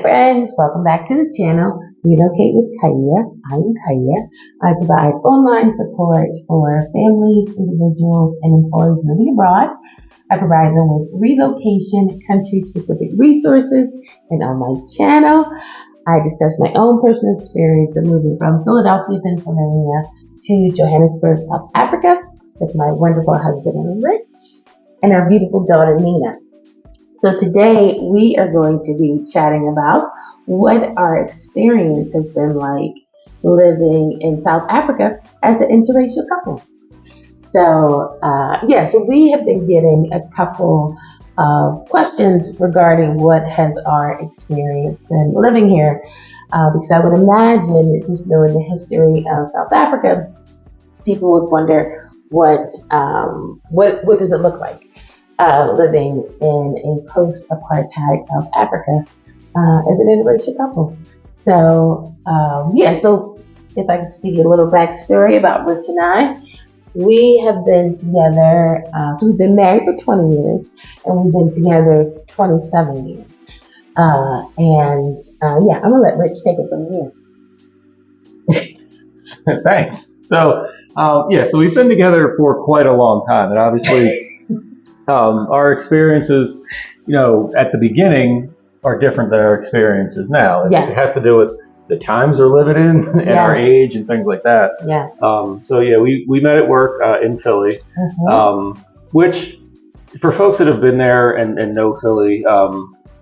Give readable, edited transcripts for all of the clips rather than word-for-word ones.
friends, welcome back to the channel, Relocate with Kaya. I'm Kaya. I provide online support for families, individuals, and employees living abroad. I provide them with relocation, country-specific resources, and on my channel, I discuss my own personal experience of moving from Philadelphia, Pennsylvania to Johannesburg, South Africa with my wonderful husband, Rich, and our beautiful daughter, Nina. So today we are going to be chatting about what our experience has been like living in South Africa as an interracial couple. So we have been getting a couple of questions regarding what has our experience been living here. Because I would imagine, just knowing the history of South Africa, people would wonder what does it look like living in a post-apartheid South Africa as an interracial couple. So if I can just give you a little backstory about Rich and I, we have been together, so we've been married for 20 years, and we've been together 27 years. I'm going to let Rich take it from here. Thanks. So we've been together for quite a long time, and obviously our experiences, at the beginning are different than our experiences now. Yes. It has to do with the times we're living in and our age and things like that. Yeah. We met at work in Philly, which for folks that have been there and know Philly,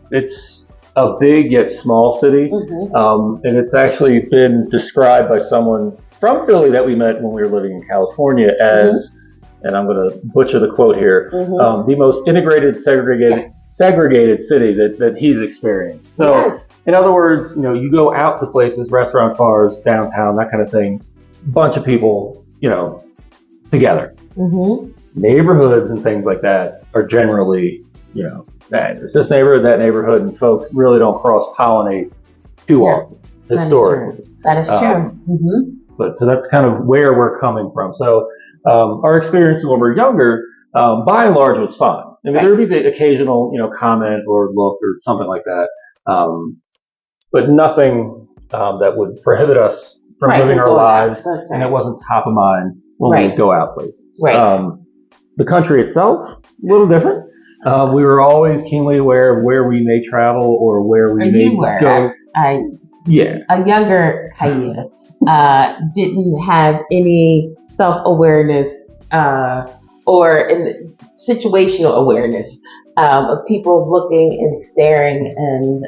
it's a big yet small city. And it's actually been described by someone from Philly that we met when we were living in California as, and I'm going to butcher the quote here, the most integrated, segregated city that he's experienced. So, in other words, you go out to places, restaurants, bars, downtown, that kind of thing, bunch of people, together. Neighborhoods and things like that are generally, there's this neighborhood, that neighborhood, and folks really don't cross-pollinate too often, historically. That is true. But so that's kind of where we're coming from. So our experience when we're younger, by and large, was fine. I mean, there would be the occasional, comment or look or something like that, but nothing that would prohibit us from living our lives, and it wasn't top of mind when we would go out places. The country itself, a little different. We were always keenly aware of where we may travel or where we may go. A younger Kaya didn't have any self-awareness or situational awareness of people looking and staring, and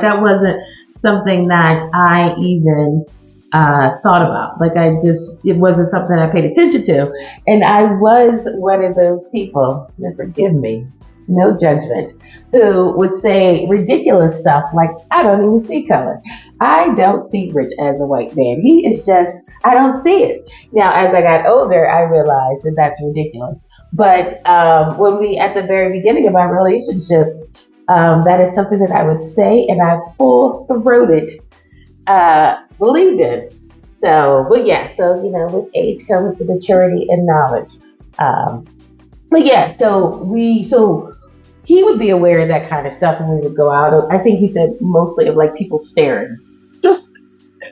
that wasn't something that I even thought about. It wasn't something I paid attention to, and I was one of those people, and forgive me, no judgment, who would say ridiculous stuff like, I don't even see color. I don't see Rich as a white man. He is just, I don't see it. Now, as I got older, I realized that that's ridiculous. But when at the very beginning of our relationship, that is something that I would say, and I full-throated believed in. With age comes maturity and knowledge. So he would be aware of that kind of stuff when we would go out. I think he said mostly of people staring.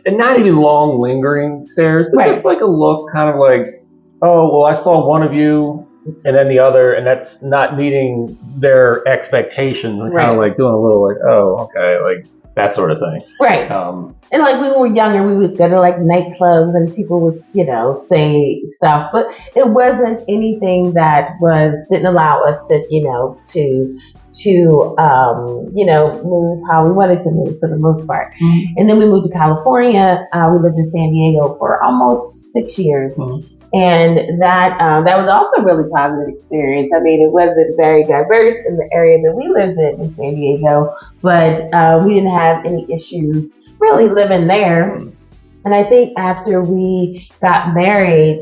And not even long lingering stares, but just like a look, kind of like, oh, well, I saw one of you and then the other, and that's not meeting their expectations. And kind of like doing a little like, oh, okay, like that sort of thing. Right. And when we were younger, we would go to nightclubs and people would, say stuff, but it wasn't anything that didn't allow us to move how we wanted to move for the most part. And then we moved to California. We lived in San Diego for almost 6 years. And that was also a really positive experience. I mean, it wasn't very diverse in the area that we lived in San Diego, but we didn't have any issues really living there. And I think after we got married,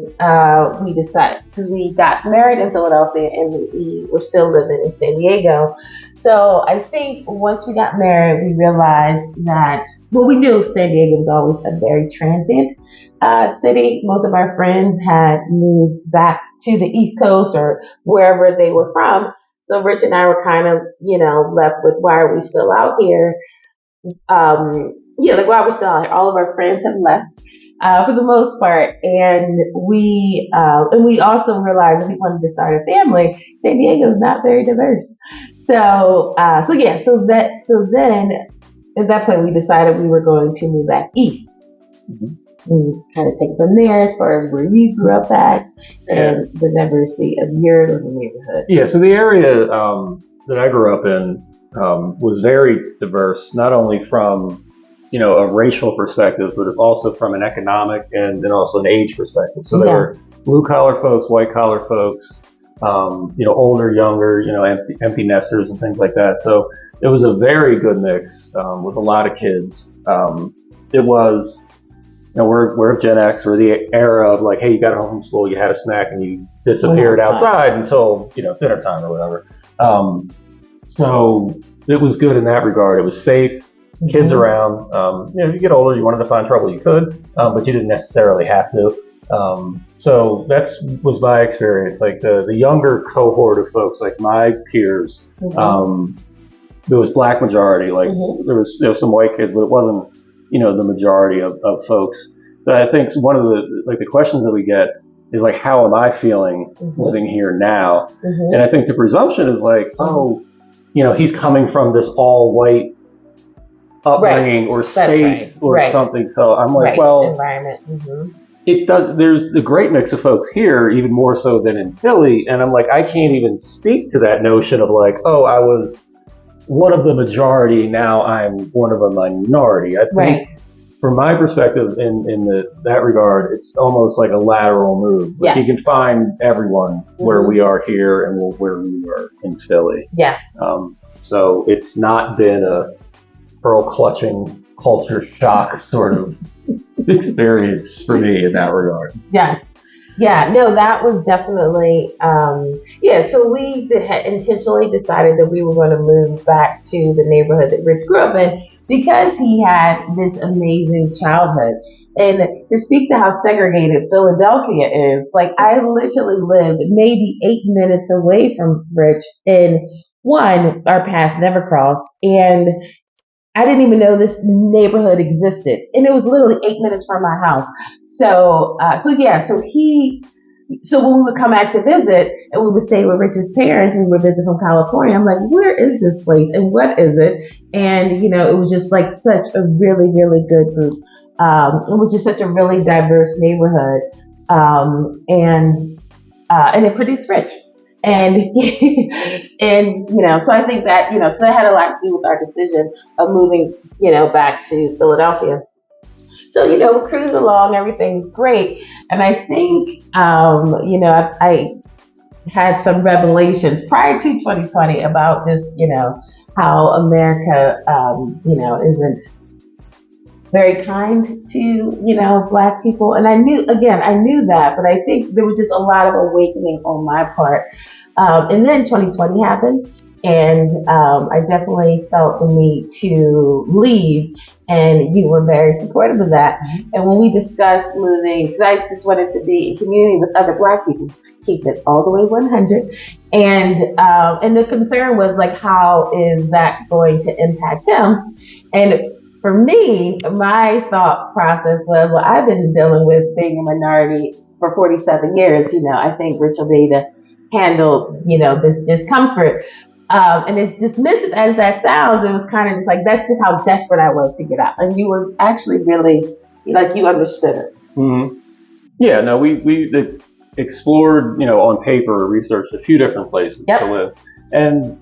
we decided, because we got married in Philadelphia and we were still living in San Diego. So I think once we got married, we realized that, we knew San Diego was always a very transient city. Most of our friends had moved back to the East Coast or wherever they were from. So Rich and I were kind of, left with, why are we still out here? like while we're still out here, all of our friends have left for the most part, and we also realized that we wanted to start a family. San Diego is not very diverse, so then at that point we decided we were going to move back east. Mhm. And kind of take from there as far as where you grew up at Yeah. and the diversity of your little neighborhood. Yeah. So the area that I grew up in was very diverse, not only from a racial perspective, but also from an economic and also an age perspective. So there Yeah. were blue collar folks, white collar folks, older, younger, empty nesters and things like that. So it was a very good mix with a lot of kids. It was, we're Gen X, we're the era of like, hey, you got to homeschool, you had a snack, and you disappeared outside until dinner time or whatever. So it was good in that regard. It was safe, kids around. If you get older, you wanted to find trouble, you could, but you didn't necessarily have to. So that was my experience. Like the younger cohort of folks, like my peers, there was black majority. Like there was some white kids, but it wasn't the majority of folks. But I think one of the questions that we get is like, how am I feeling living here now? And I think the presumption is like, oh, he's coming from this all white upbringing or space or something. So I'm like, well, environment. It does. There's the great mix of folks here, even more so than in Philly. And I'm like, I can't even speak to that notion of like, oh, I was one of the majority, now I'm one of a minority. I think from my perspective in that regard, it's almost like a lateral move. Like you can find everyone where we are here and where we were in Philly. Yes. So it's not been a pearl clutching culture shock sort of experience for me in that regard. Yeah, no, that was definitely, so we had intentionally decided that we were going to move back to the neighborhood that Rich grew up in because he had this amazing childhood. And to speak to how segregated Philadelphia is, like I literally lived maybe 8 minutes away from Rich, and one, our paths never crossed, and I didn't even know this neighborhood existed, and it was literally 8 minutes from my house. So when we would come back to visit, and we would stay with Rich's parents, and we would visit from California, I'm like, where is this place, and what is it? And it was just like such a really, really good group. It was just such a really diverse neighborhood, and it produced Rich. And so I think that so that had a lot to do with our decision of moving back to Philadelphia. So we cruise along, everything's great, and I think I had some revelations prior to 2020 about just how America isn't very kind to Black people, and I knew that, but I think there was just a lot of awakening on my part. And then 2020 happened, and I definitely felt the need to leave, and you were very supportive of that. And when we discussed moving, because I just wanted to be in community with other Black people, keep it all the way 100, and the concern was like, how is that going to impact him? And for me, my thought process was, well, I've been dealing with being a minority for 47 years. I think Rich will be able to handle, this discomfort. And as dismissive as that sounds, it was kind of just like, that's just how desperate I was to get out. And you were actually really, like, you understood it. Mm-hmm. Yeah, no, we explored, on paper, researched a few different places to live. And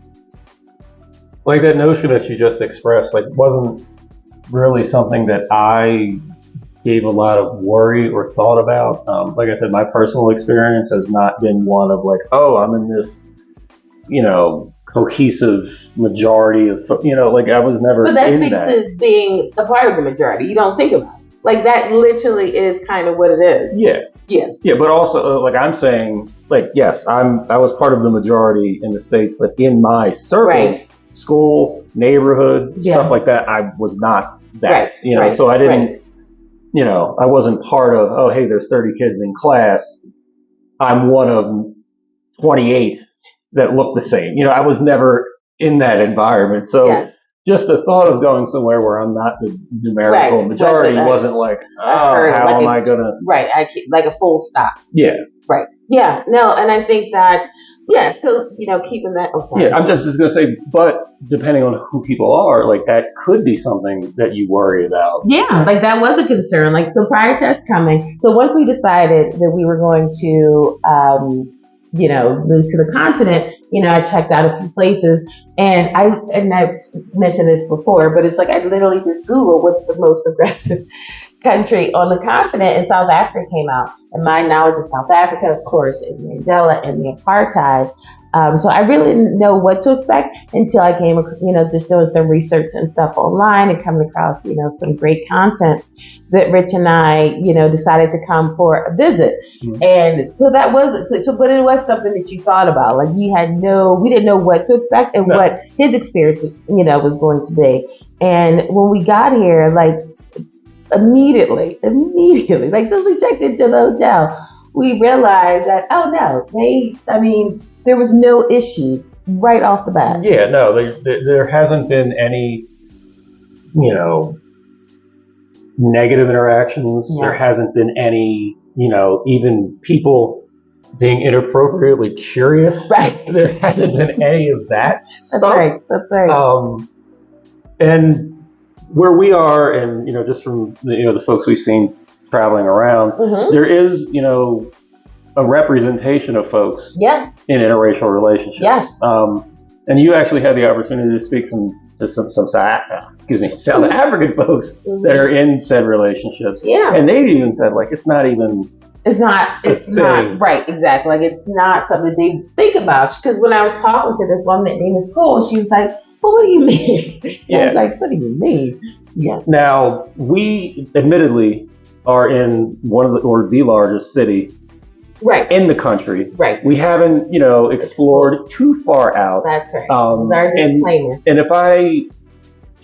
like that notion that you just expressed, like, wasn't really something that I gave a lot of worry or thought about. Like I said, my personal experience has not been one of like, oh, I'm in this, cohesive majority of, like I was never in that. But that speaks to being a part of the majority. You don't think about it. Like that literally is kind of what it is. Yeah. But also, like I'm saying, like, yes, I was part of the majority in the States, but in my circles, school, neighborhood, stuff like that, I was not that, so I didn't, I wasn't part of, oh, hey, there's 30 kids in class. I'm one of 28 that look the same. I was never in that environment. So just the thought of going somewhere where I'm not the numerical majority wasn't like, how am I gonna? Right, like a full stop. Yeah. Right. Yeah. No, and I think that. Yeah. So keeping that. Oh, sorry. Yeah, I'm just gonna say, but depending on who people are, like that could be something that you worry about. Yeah, like that was a concern. Like so, prior to us coming, so once we decided that we were going to, move to the continent, I checked out a few places, and I've mentioned this before, but it's like I literally just Googled what's the most progressive country on the continent, and South Africa came out. And my knowledge of South Africa, of course, is Mandela and the apartheid. So I really didn't know what to expect until I came, just doing some research and stuff online and coming across, some great content that Rich and I, decided to come for a visit. Mm-hmm. And so that was, but it was something that you thought about. Like we didn't know what to expect and what his experience, was going to be. And when we got here, like immediately, like since we checked into the hotel, we realized that, oh no, there was no issues right off the bat. Yeah, no, there hasn't been any, negative interactions. Yes. There hasn't been any, even people being inappropriately curious. Right. There hasn't been any of that stuff. That's right. And where we are, and, just from, the folks we've seen traveling around, mm-hmm. there is, a representation of folks in interracial relationships. Yes. And you actually had the opportunity to speak to some South African folks mm-hmm. that are in said relationships. Yeah. And they even said, like, it's not right, exactly. Like, it's not something they think about. Because when I was talking to this woman at Nina's school, she was like, well, what do you mean? Yeah. I was like, what do you mean? Yeah. Now, we admittedly are in the largest city in the country. Right. We haven't, explored too far out. That's right. Our disclaimer. And if I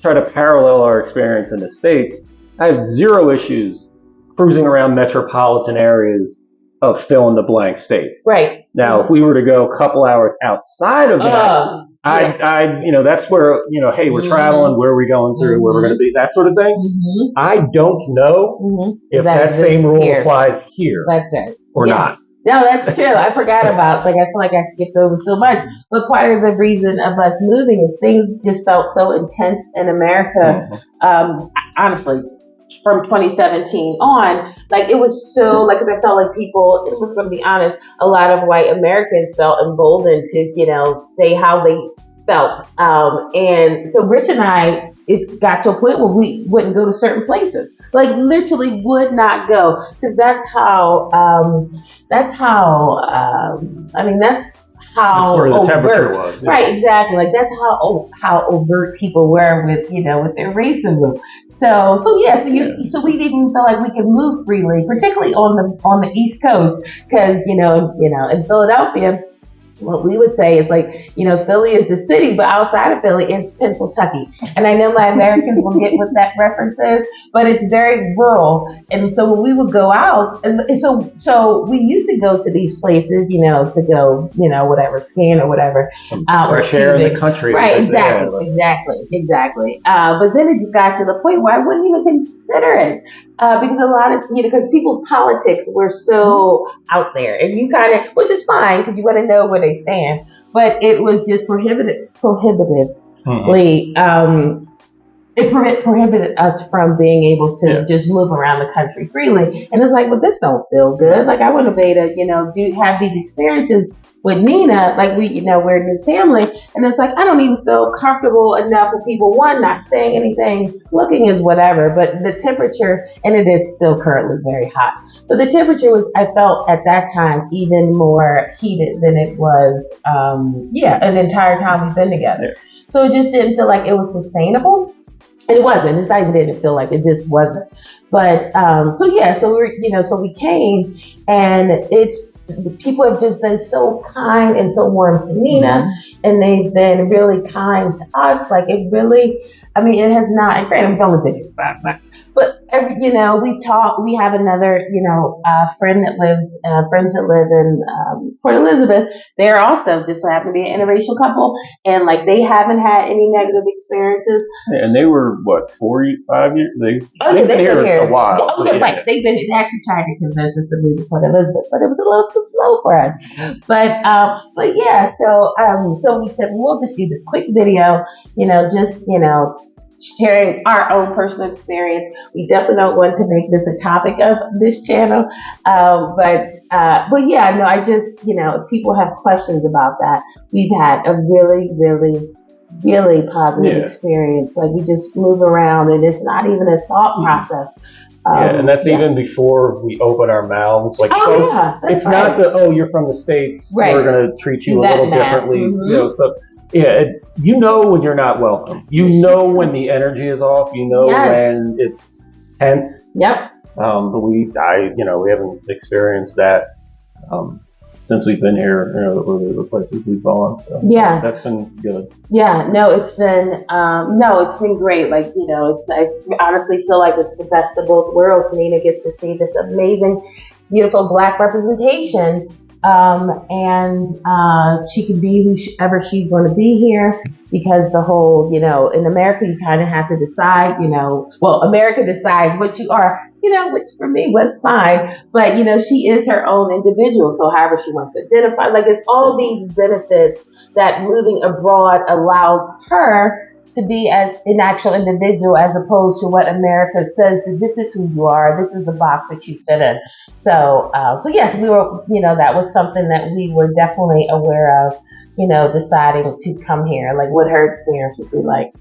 try to parallel our experience in the States, I have zero issues cruising around metropolitan areas of fill in the blank state. Right. Now, if we were to go a couple hours outside of that, that's where, hey, we're traveling, where are we going through, where we're going to be, that sort of thing. Mm-hmm. I don't know if that same rule applies here. That's right. Or not. No, that's true. I forgot about, I feel like I skipped over so much. But part of the reason of us moving is things just felt so intense in America. Mm-hmm. Honestly, from 2017 on, it was so, because I felt like people, if we're going to be honest, a lot of white Americans felt emboldened to, say how they felt. And so Rich and I, it got to a point where we wouldn't go to certain places. Literally would not go, because that's how that's where the temperature was. Yeah. Right, exactly. That's how overt people were with their racism. So we didn't feel like we could move freely, particularly on the East Coast, because in Philadelphia, what we would say is Philly is the city, but outside of Philly is Pennsylvania. And I know my Americans will get what that reference is, but it's very rural. And so when we would go out, and so we used to go to these places, to go, whatever, scan or whatever. Fresh air in the country. Right, exactly. But then it just got to the point where I wouldn't even consider it. Because a lot of, because people's politics were so out there, and you kind of, which is fine because you want to know where they stand, but it was just prohibitively, it prohibited us from being able to just move around the country freely. And it's like, well, this don't feel good. I wouldn't be able to, have these experiences with Nina, we're a new family, and it's I don't even feel comfortable enough with people, one, not saying anything, looking is whatever, but the temperature, and it is still currently very hot, but the temperature was, I felt at that time, even more heated than it was, an entire time we've been together. So it just didn't feel like it was sustainable. And it wasn't. It even didn't feel like it just wasn't. But, so we came, and people have just been so kind and so warm to Nina, and they've been really kind to us. It really, it has not, and granted, I'm only been here 5 months, but we've talked. We have another, friends that live in Port Elizabeth. They're also just so happen to be an interracial couple, and like they haven't had any negative experiences. And they were what 45 years? They've been here a while. Oh, yeah, right. They actually tried to convince us to move to Port Elizabeth, but it was a little too slow for us. But yeah. So we said we'll just do this quick video. Sharing our own personal experience. We definitely don't want to make this a topic of this channel. But yeah, no, I just, if people have questions about that, we've had a really, really, really positive experience. Like we just move around and it's not even a thought process. And that's even before we open our mouths. Like, it's not you're from the States. Right. We're going to treat you a little differently. Mm-hmm. So you know when you're not welcome. You know when the energy is off. You know when it's tense. Yep. But we haven't experienced that since we've been here. The places we've gone. So that's been good. Yeah. No, it's been great. Like I honestly feel like it's the best of both worlds. Nina gets to see this amazing, beautiful Black representation. And she can be whoever she's going to be here, because the whole, in America, you kind of have to decide, America decides what you are, which for me was fine. But, she is her own individual. So however she wants to identify, like it's all these benefits that moving abroad allows her to be as an actual individual, as opposed to what America says that this is who you are, this is the box that you fit in. So yes, we were, that was something that we were definitely aware of, deciding to come here, like what her experience would be like.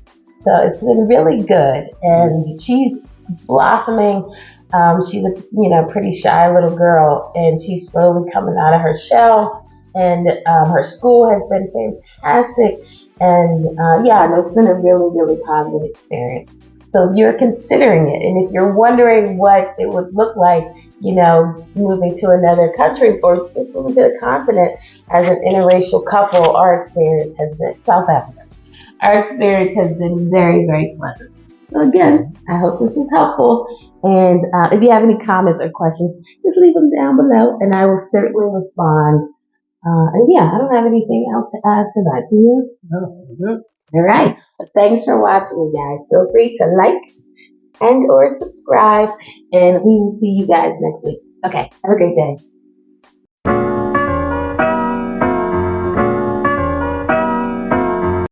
So it's been really good, and she's blossoming. She's a pretty shy little girl, and she's slowly coming out of her shell. And her school has been fantastic. And it's been a really, really positive experience. So if you're considering it, and if you're wondering what it would look like, moving to another country or just moving to the continent as an interracial couple, our experience has been South Africa. Our experience has been very, very pleasant. So again, I hope this is helpful. And if you have any comments or questions, just leave them down below, and I will certainly respond. I don't have anything else to add to that. Do you? No. All right. Well, thanks for watching, you guys. Feel free to like and or subscribe, and we will see you guys next week. Okay. Have a great day.